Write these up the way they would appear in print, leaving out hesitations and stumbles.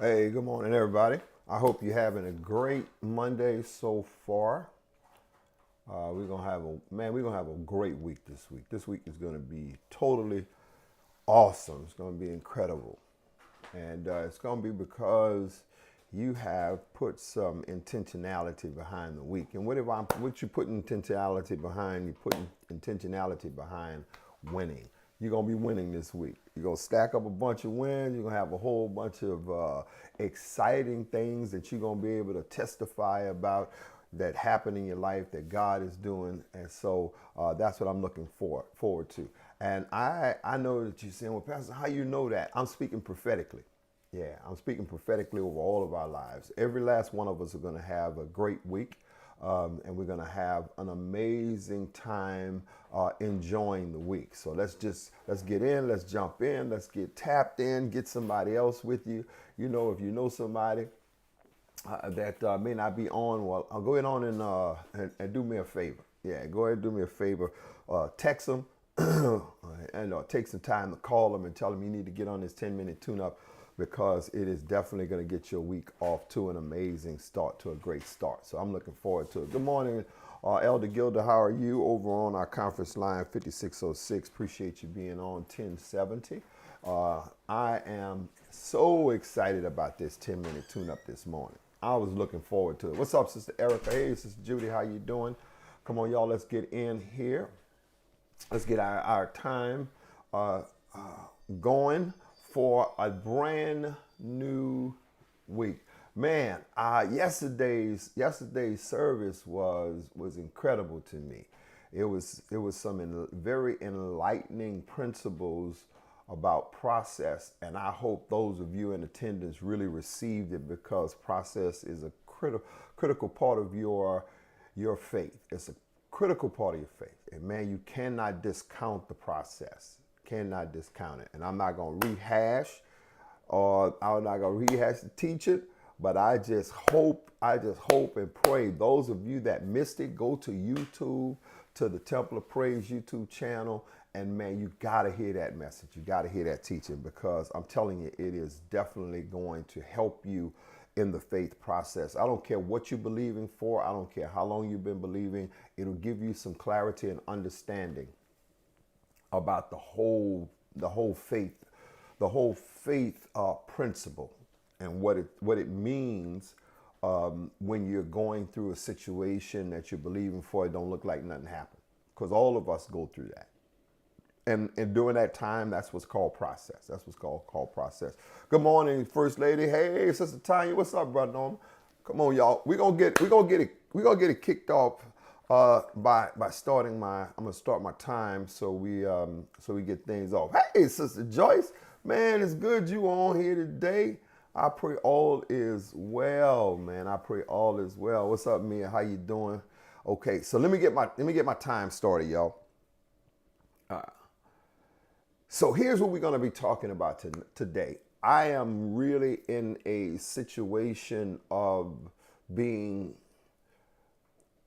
Hey, good morning, everybody. I hope you're having a great Monday so far. We're gonna have a great week this week. This week is gonna be totally awesome. It's gonna be incredible, and it's gonna be because you have put some intentionality behind the week. And what you put intentionality behind, you put intentionality behind winning. You're gonna be winning this week. You're gonna stack up a bunch of wins. You're gonna have a whole bunch of exciting things that you're gonna be able to testify about that happen in your life that God is doing, and so that's what I'm looking forward to. And I know that you're saying, well, Pastor, how you know that? I'm speaking prophetically. Yeah, I'm speaking prophetically over all of our lives. Every last one of us are going to have a great week, and we're going to have an amazing time enjoying the week. So let's get in, let's jump in, let's get tapped in, get somebody else with you. You know, if you know somebody that may not be on, well, I'll go ahead on and do me a favor. Yeah, go ahead and do me a favor. Text them and take some time to call them and tell them you need to get on this 10-minute tune-up because it is definitely going to get your week off to an amazing start, to a great start. So I'm looking forward to it. Good morning, Elder Gilda. How are you over on our conference line 5606? Appreciate you being on 1070. I am so excited about this 10-minute tune-up this morning. I was looking forward to it. What's up, Sister Erica? Hey, Sister Judy, how you doing? Come on, y'all, let's get in here. Let's get our time going for a brand new week. Man, yesterday's service was incredible to me. It was some very enlightening principles about process, and I hope those of you in attendance really received it because process is a critical part of your faith. It's a critical part of your faith, and man, you cannot discount the process. Cannot discount it. And I'm not going to rehash, or I'm not going to rehash the teaching, but I just hope and pray those of you that missed it, go to YouTube, to the Temple of Praise YouTube channel, and man, you got to hear that message. You got to hear that teaching because I'm telling you, it is definitely going to help you in the faith process. I don't care what you're believing for. I don't care how long you've been believing. It'll give you some clarity and understanding about the whole faith principle and what it means when you're going through a situation that you're believing for. It don't look like nothing happened because all of us go through that. And during that time, that's what's called process. That's what's called process. Good morning, First Lady. Hey, Sister Tanya, what's up, brother Norman? Come on, y'all. We're gonna get it kicked off by starting I'm gonna start my time so we get things off. Hey, Sister Joyce, man, it's good you on here today. I pray all is well, man. I pray all is well. What's up, Mia? How you doing? Okay, so let me get my time started, y'all. So here's what we're going to be talking about today. I am really in a situation of being,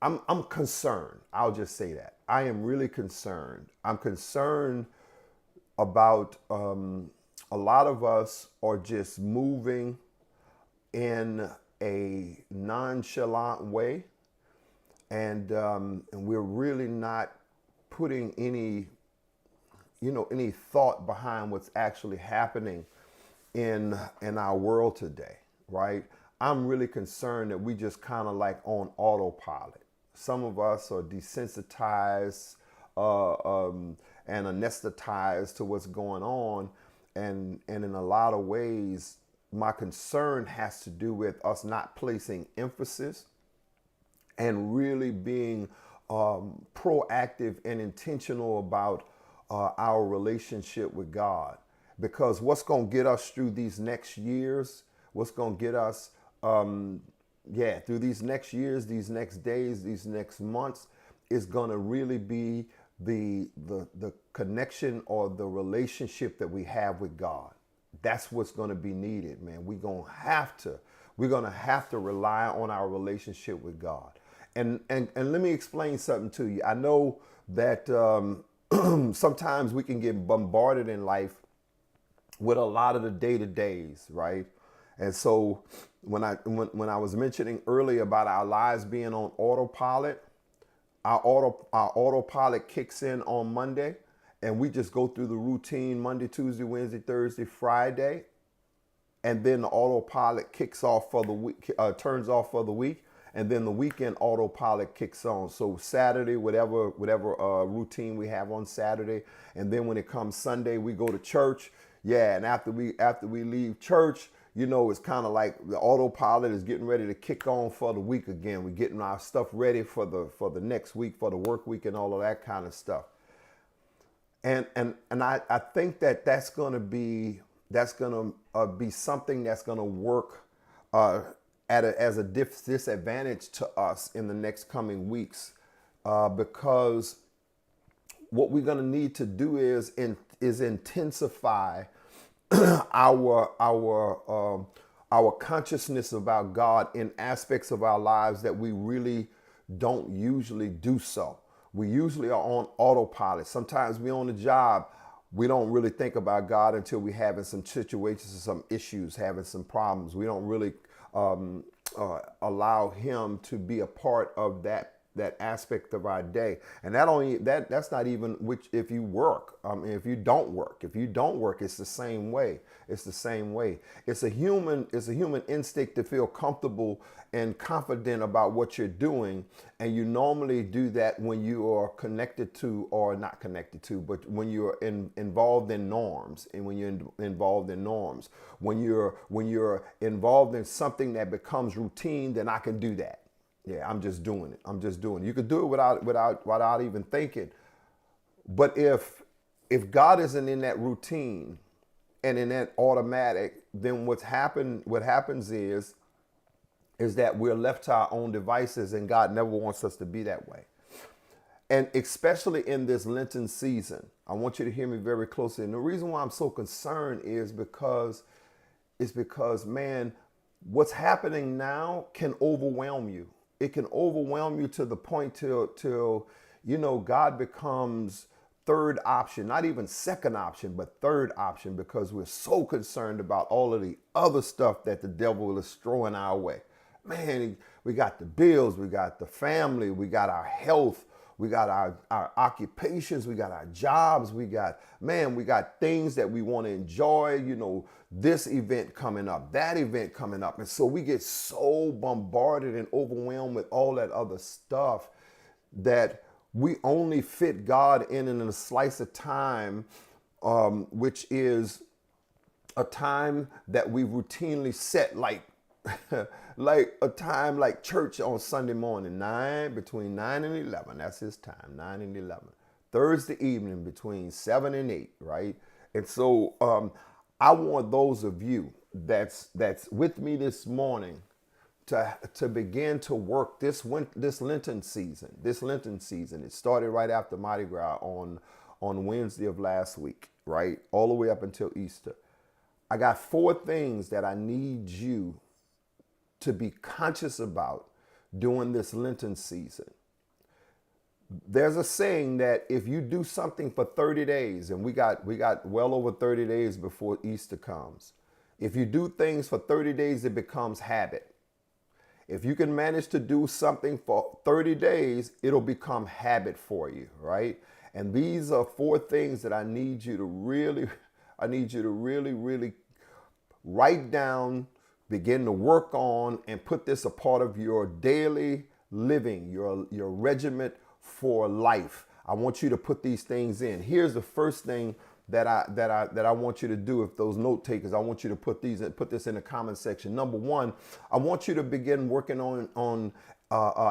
I'm concerned. I'll just say that. I am really concerned. I'm concerned about a lot of us are just moving in a nonchalant way, and we're really not putting any thought behind what's actually happening in our world today, right? I'm really concerned that we just kind of like on autopilot. Some of us are desensitized and anesthetized to what's going on, and in a lot of ways, my concern has to do with us not placing emphasis and really being proactive and intentional about our relationship with God. Because what's going to get us through these next years, what's going to get us, through these next years, these next days, these next months, is going to really be the connection or the relationship that we have with God. That's what's going to be needed, man. We're going to have to rely on our relationship with God. And let me explain something to you. I know that sometimes we can get bombarded in life with a lot of the day-to-days, right? And so when I was mentioning earlier about our lives being on autopilot, our autopilot kicks in on Monday, and we just go through the routine Monday, Tuesday, Wednesday, Thursday, Friday, and then the autopilot kicks off for the week, turns off for the week, and then the weekend autopilot kicks on. So Saturday, whatever routine we have on Saturday, and then when it comes Sunday, we go to church. Yeah, and after we leave church, you know, it's kind of like the autopilot is getting ready to kick on for the week again. We're getting our stuff ready for the next week, for the work week, and all of that kind of stuff. And I think that's going to be something that's going to work as a disadvantage to us in the next coming weeks, because what we're going to need to do is intensify our consciousness about God in aspects of our lives that we really don't usually do so. We usually are on autopilot. Sometimes we're on the job. We don't really think about God until we're having some situations or some issues, having some problems. We don't really allow Him to be a part of that aspect of our day. And that's not even which if you work. If you don't work, it's the same way. It's the same way. It's a human instinct to feel comfortable and confident about what you're doing. And you normally do that when you are connected to, or not connected to, but when you're involved in norms. And when you're involved in norms, when you're involved in something that becomes routine, then I can do that. Yeah, I'm just doing it. You could do it without even thinking. But if God isn't in that routine and in that automatic, then what happens is that we're left to our own devices, and God never wants us to be that way. And especially in this Lenten season, I want you to hear me very closely. And the reason why I'm so concerned is because man, what's happening now can overwhelm you. It can overwhelm you to the point till God becomes third option, not even second option, but third option, because we're so concerned about all of the other stuff that the devil is throwing our way. Man, we got the bills, we got the family, we got our health, we got our occupations, we got our jobs, we got things that we want to enjoy, this event coming up, that event coming up. And so we get so bombarded and overwhelmed with all that other stuff that we only fit God in a slice of time, which is a time that we routinely set, like a time like church on Sunday morning, between 9 and 11. That's his time, 9 and 11. Thursday evening between 7 and 8, right? And so I want those of you that's with me this morning to begin to work this Lenten season. This Lenten season, it started right after Mardi Gras on Wednesday of last week, right? All the way up until Easter. I got 4 things that I need you to be conscious about during this Lenten season. There's a saying that if you do something for 30 days, and we got well over 30 days before Easter comes. If you do things for 30 days, it becomes habit. If you can manage to do something for 30 days, it'll become habit for you, right? And these are 4 things that I need you to really write down, begin to work on, and put this a part of your daily living, your regiment for life. I want you to put these things in. Here's the first thing that I want you to do. If those note takers, I want you to put this in the comment section. Number 1, I want you to begin working on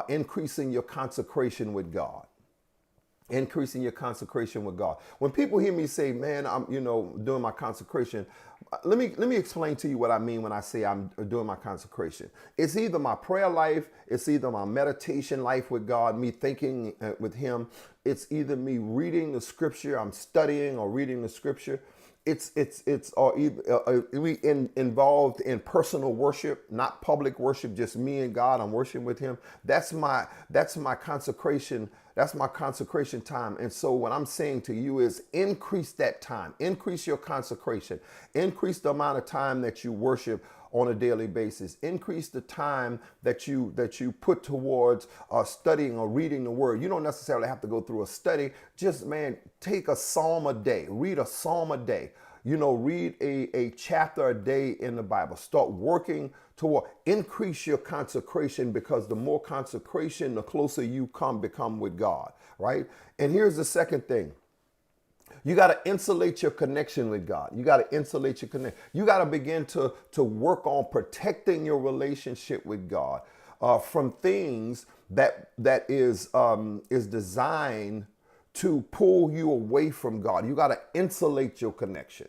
increasing your consecration with God. Increasing your consecration with God. When people hear me say, man, I'm doing my consecration, let me explain to you what I mean when I say I'm doing my consecration. It's either my prayer life, it's either my meditation life with God, me thinking with Him. It's either me reading the scripture, I'm studying or reading the scripture. It's we involved in personal worship, not public worship, just me and God. I'm worshiping with Him. That's my consecration That's my consecration time. And so what I'm saying to you is increase that time, increase your consecration, increase the amount of time that you worship on a daily basis, increase the time that you put towards studying or reading the word. You don't necessarily have to go through a study. Just, man, take a psalm a day, read a psalm a day. Read a chapter a day in the Bible. Start working toward, increase your consecration, because the more consecration, the closer you become with God, right? And here's the second thing. You got to insulate your connection with God. You got to insulate your connection. You got to begin to work on protecting your relationship with God from things that is designed to pull you away from God. You got to insulate your connection.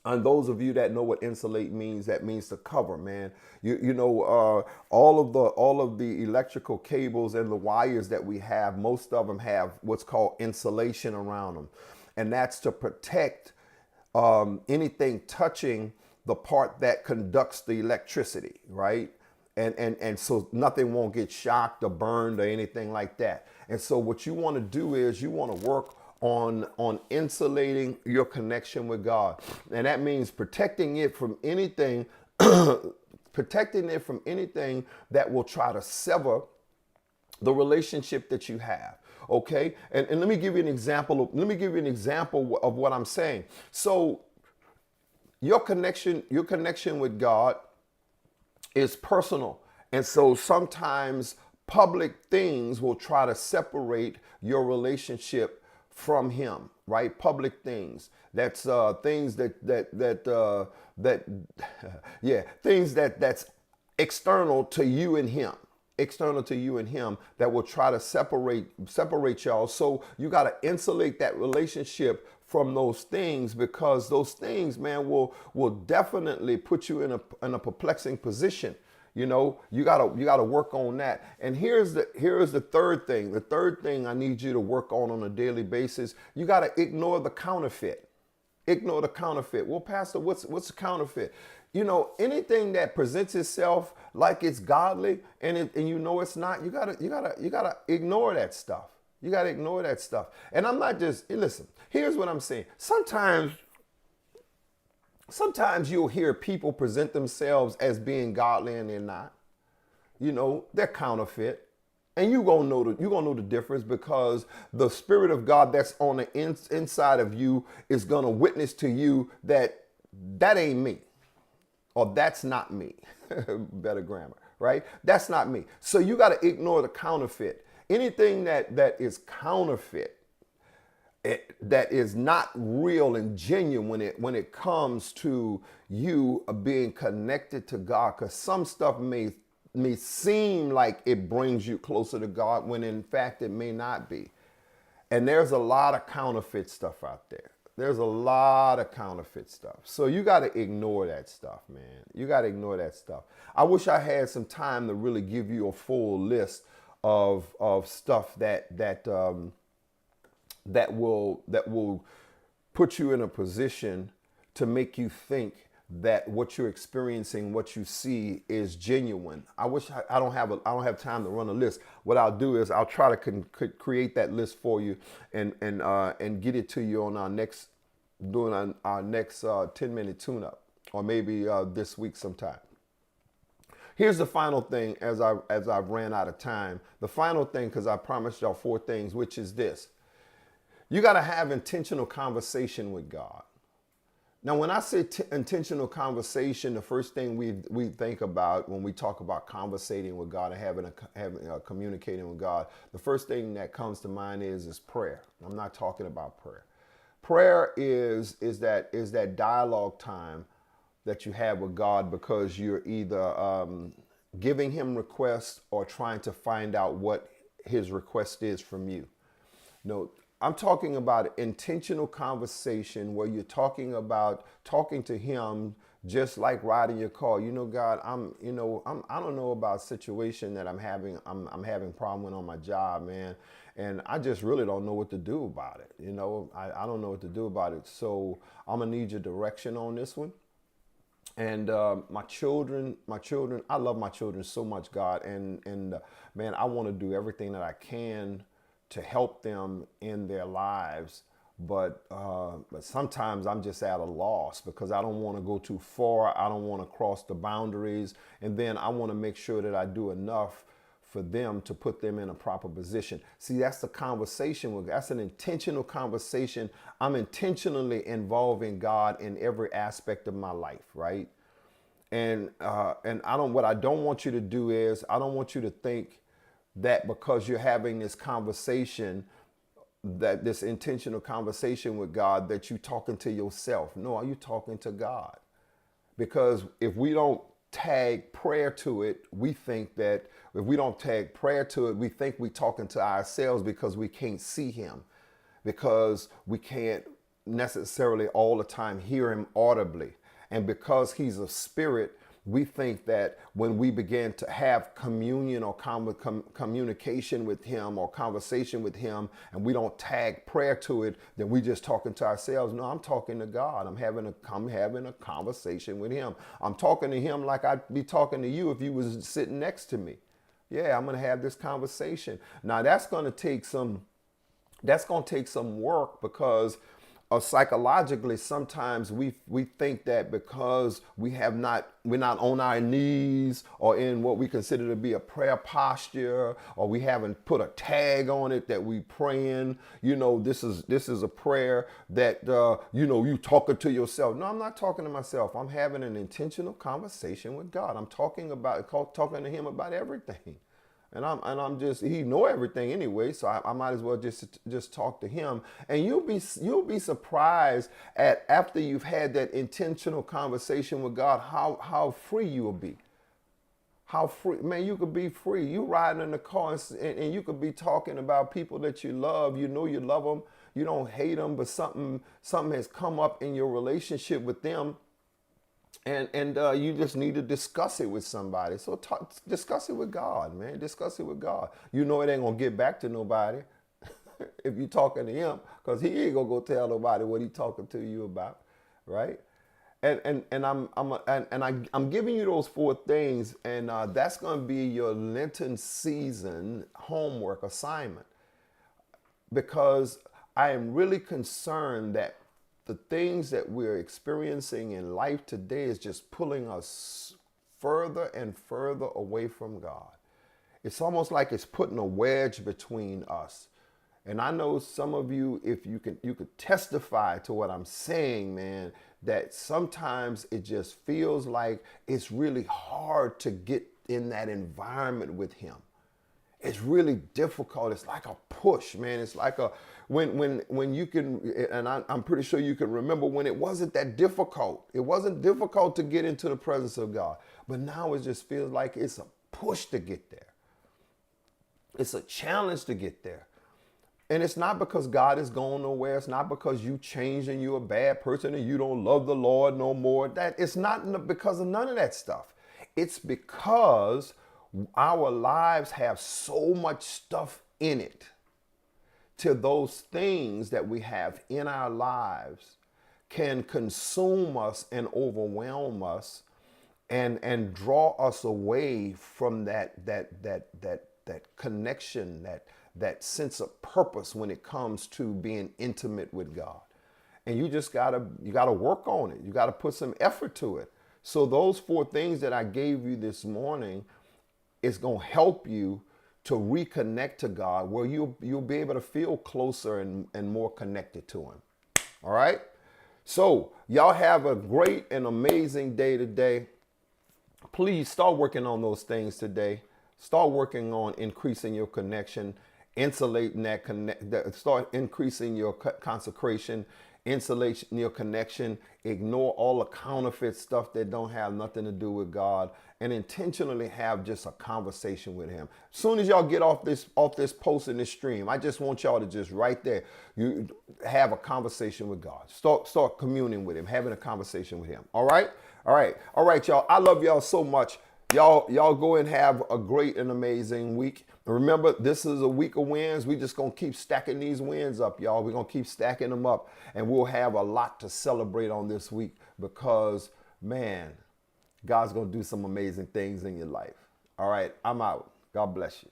And those of you that know what insulate means, that means to cover, man. All of the electrical cables and the wires that we have, most of them have what's called insulation around them. And that's to protect anything touching the part that conducts the electricity, right? And so nothing won't get shocked or burned or anything like that. And so what you want to do is you want to work on insulating your connection with God. And that means protecting it from anything, protecting it from anything that will try to sever the relationship that you have. Okay. And let me give you an example of what I'm saying. So your connection with God is personal. And so sometimes public things will try to separate your relationship from him, right? Public things. That's things that's external to you and him. External to you and him, that will try to separate y'all. So you got to insulate that relationship from those things, because those things, man, will definitely put you in a perplexing position. You gotta work on that. And here's the third thing. The third thing I need you to work on a daily basis. You gotta ignore the counterfeit. Ignore the counterfeit. Well, Pastor, what's a counterfeit? Anything that presents itself like it's godly and it's not, you gotta ignore that stuff. You gotta ignore that stuff. And I'm not just, listen, here's what I'm saying. Sometimes you'll hear people present themselves as being godly and they're not. They're counterfeit. And you're gonna know the difference, because the Spirit of God that's on the inside of you is gonna witness to you that ain't me, or that's not me. Better grammar, right? That's not me. So you got to ignore the counterfeit. Anything that is counterfeit, that is not real and genuine when it comes to you being connected to God, because some stuff may seem like it brings you closer to God when in fact it may not be. And there's a lot of counterfeit stuff out there. There's a lot of counterfeit stuff. So you got to ignore that stuff, man. You got to ignore that stuff. I wish I had some time to really give you a full list of stuff that will put you in a position to make you think that what you're experiencing, what you see, is genuine. I wish I don't have time to run a list. What I'll do is I'll try to create that list for you and get it to you on our next 10-minute tune-up, or maybe this week sometime. Here's the final thing, as I've ran out of time. The final thing, because I promised y'all 4 things, which is this: you got to have intentional conversation with God. Now, when I say intentional conversation, the first thing we think about when we talk about conversating with God and communicating with God, the first thing that comes to mind is prayer. I'm not talking about prayer. Prayer is that dialogue time that you have with God, because you're either giving him requests or trying to find out what his request is from you. No, I'm talking about intentional conversation where you're talking to him, just like riding your car. God, I don't know about a situation that I'm having problem with on my job, man. And I just really don't know what to do about it. I don't know what to do about it. So I'm gonna need your direction on this one. And my children, I love my children so much, God. And man, I want to do everything that I can to help them in their lives. But sometimes I'm just at a loss because I don't want to go too far. I don't want to cross the boundaries. And then I want to make sure that I do enough for them to put them in a proper position. See, that's the conversation. That's an intentional conversation. I'm intentionally involving God in every aspect of my life, right? And what I don't want you to do is I don't want you to think that because you're having this conversation, that this intentional conversation with God, that you're talking to yourself. No, are you talking to God? Because if we don't tag prayer to it, we think that if we don't tag prayer to it, we think we're talking to ourselves because we can't see him, because we can't necessarily all the time hear him audibly. And because he's a spirit, we think that when we begin to have communion or communication with him or conversation with him, and we don't tag prayer to it, then we just talking to ourselves. No, I'm talking to God. I'm having a conversation with him. I'm talking to him like I'd be talking to you if you was sitting next to me. Yeah, I'm going to have this conversation. Now that's going to take some work, because psychologically, sometimes we think that because we're not on our knees or in what we consider to be a prayer posture, or we haven't put a tag on it that we praying, this is a prayer that, you talking to yourself. No, I'm not talking to myself. I'm having an intentional conversation with God. I'm talking to him about everything. And he know everything anyway, so I might as well just talk to him. And you'll be surprised at, after you've had that intentional conversation with God, how free you will be. How free, man, you could be free. You riding in the car and you could be talking about people that you love. You know you love them. You don't hate them, but something has come up in your relationship with them. And you just need to discuss it with somebody. So discuss it with God, man. Discuss it with God. You know it ain't going to get back to nobody if you're talking to him, because he ain't going to go tell nobody what he talking to you about, right? And I'm giving you those 4 things, and that's going to be your Lenten season homework assignment, because I am really concerned that the things that we're experiencing in life today is just pulling us further and further away from God. It's almost like it's putting a wedge between us. And I know some of you, if you could testify to what I'm saying, man, that sometimes it just feels like it's really hard to get in that environment with him. It's really difficult. It's like a push, man. It's like when you can, and I'm pretty sure you can remember when it wasn't that difficult. It wasn't difficult to get into the presence of God. But now it just feels like it's a push to get there. It's a challenge to get there. And it's not because God is going nowhere. It's not because you changed and you're a bad person and you don't love the Lord no more. It's not because of none of that stuff. It's because our lives have so much stuff in it, till those things that we have in our lives can consume us and overwhelm us and draw us away from that connection, that sense of purpose when it comes to being intimate with God. And you gotta work on it. You gotta put some effort to it. So those 4 things that I gave you this morning, it's going to help you to reconnect to God, where you'll be able to feel closer and more connected to him. All right? So y'all have a great and amazing day today. Please start working on those things today. Start working on increasing your connection, insulating start increasing your consecration, insulation your connection, ignore all the counterfeit stuff that don't have nothing to do with God, and intentionally have just a conversation with him. As soon as y'all get off this post in this stream, I just want y'all to just right there, you have a conversation with God. Start communing with him, having a conversation with him. All right, y'all. I love y'all so much. Y'all go and have a great and amazing week. Remember, this is a week of wins. We just going to keep stacking these wins up, y'all. We're going to keep stacking them up, and we'll have a lot to celebrate on this week, because, man, God's going to do some amazing things in your life. All right, I'm out. God bless you.